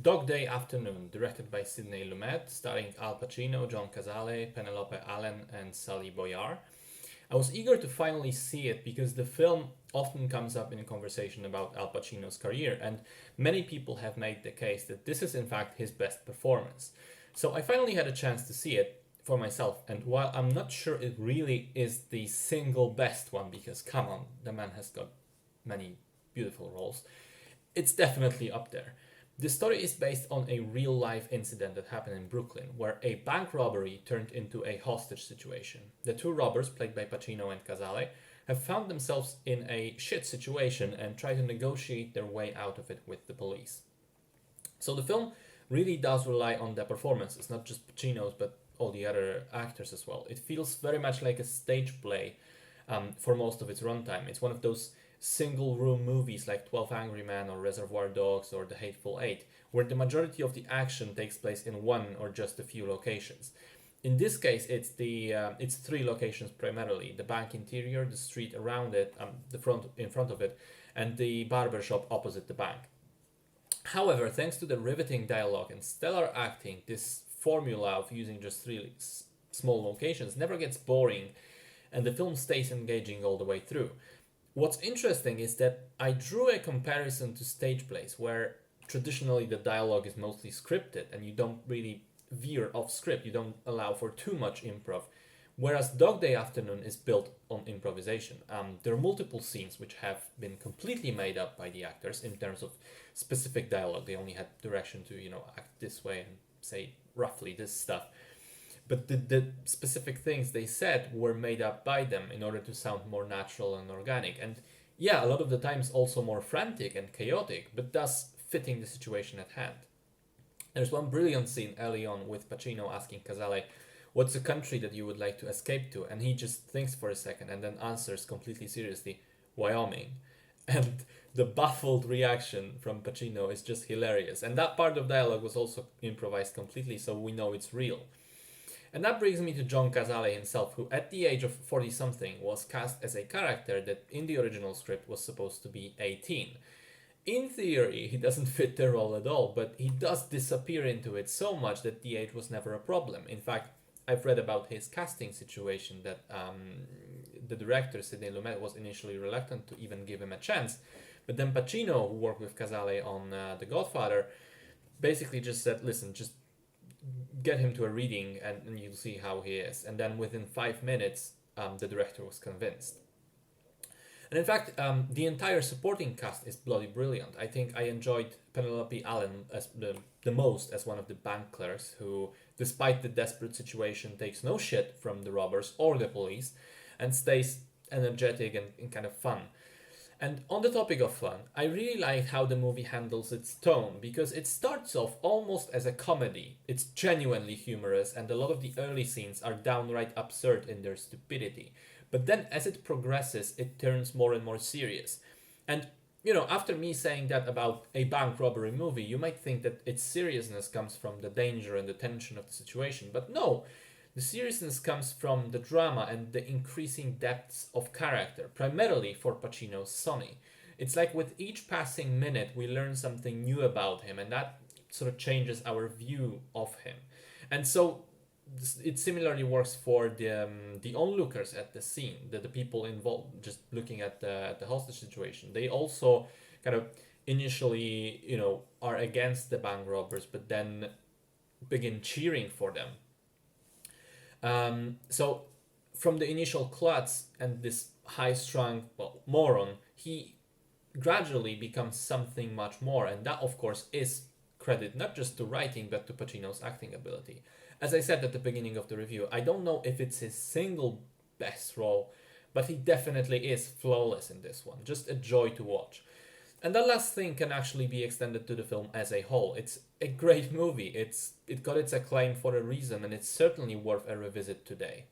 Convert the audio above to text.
Dog Day Afternoon, directed by Sidney Lumet, starring Al Pacino, John Cazale, Penelope Allen, and Sally Boyar. I was eager to finally see it because the film often comes up in a conversation about Al Pacino's career, and many people have made the case that this is in fact his best performance. So I finally had a chance to see it for myself, and while I'm not sure it really is the single best one, because come on, the man has got many beautiful roles, it's definitely up there. The story is based on a real life incident that happened in Brooklyn, where a bank robbery turned into a hostage situation. The two robbers, played by Pacino and Casale, have found themselves in a shit situation and try to negotiate their way out of it with the police. So the film really does rely on the performances, not just Pacino's, but all the other actors as well. It feels very much like a stage play for most of its runtime. It's one of those single room movies like 12 Angry Men or Reservoir Dogs or The Hateful Eight, where the majority of the action takes place in one or just a few locations. In this case, it's three locations primarily: the bank interior, the street around it, the front in front of it, and the barber shop opposite the bank. However, thanks to the riveting dialogue and stellar acting, this formula of using just three small locations never gets boring, and the film stays engaging all the way through. What's interesting is that I drew a comparison to stage plays, where traditionally the dialogue is mostly scripted and you don't really veer off script, you don't allow for too much improv. Whereas Dog Day Afternoon is built on improvisation. There are multiple scenes which have been completely made up by the actors in terms of specific dialogue. They only had direction to, act this way and say roughly this stuff. But the specific things they said were made up by them in order to sound more natural and organic. And yeah, a lot of the times also more frantic and chaotic, but thus fitting the situation at hand. There's one brilliant scene early on with Pacino asking Casale, "What's a country that you would like to escape to?" And he just thinks for a second and then answers completely seriously, "Wyoming." And the baffled reaction from Pacino is just hilarious. And that part of dialogue was also improvised completely, so we know it's real. And that brings me to John Cazale himself, who at the age of 40 something was cast as a character that in the original script was supposed to be 18. In theory, he doesn't fit the role at all, but he does disappear into it so much that the age was never a problem. In fact, I've read about his casting situation that the director, Sidney Lumet, was initially reluctant to even give him a chance. But then Pacino, who worked with Casale on The Godfather, basically just said, "Listen, just get him to a reading and you'll see how he is." And then within 5 minutes, the director was convinced. And in fact, the entire supporting cast is bloody brilliant. I think I enjoyed Penelope Allen as the most as one of the bank clerks who, despite the desperate situation, takes no shit from the robbers or the police and stays energetic and kind of fun. And on the topic of fun, I really like how the movie handles its tone, because it starts off almost as a comedy. It's genuinely humorous, and a lot of the early scenes are downright absurd in their stupidity. But then as it progresses, it turns more and more serious. And, after me saying that about a bank robbery movie, you might think that its seriousness comes from the danger and the tension of the situation. But no, the seriousness comes from the drama and the increasing depths of character, primarily for Pacino's Sonny. It's like with each passing minute, we learn something new about him, and that sort of changes our view of him. And so it similarly works for the onlookers at the scene, the people involved just looking at the hostage situation. They also kind of initially, are against the bank robbers, but then begin cheering for them. So from the initial klutz and this high-strung, moron, he gradually becomes something much more, and that of course is credit not just to writing but to Pacino's acting ability. As I said at the beginning of the review, I don't know if it's his single best role, but he definitely is flawless in this one. Just a joy to watch. And that last thing can actually be extended to the film as a whole. It's a great movie. It got its acclaim for a reason, and it's certainly worth a revisit today.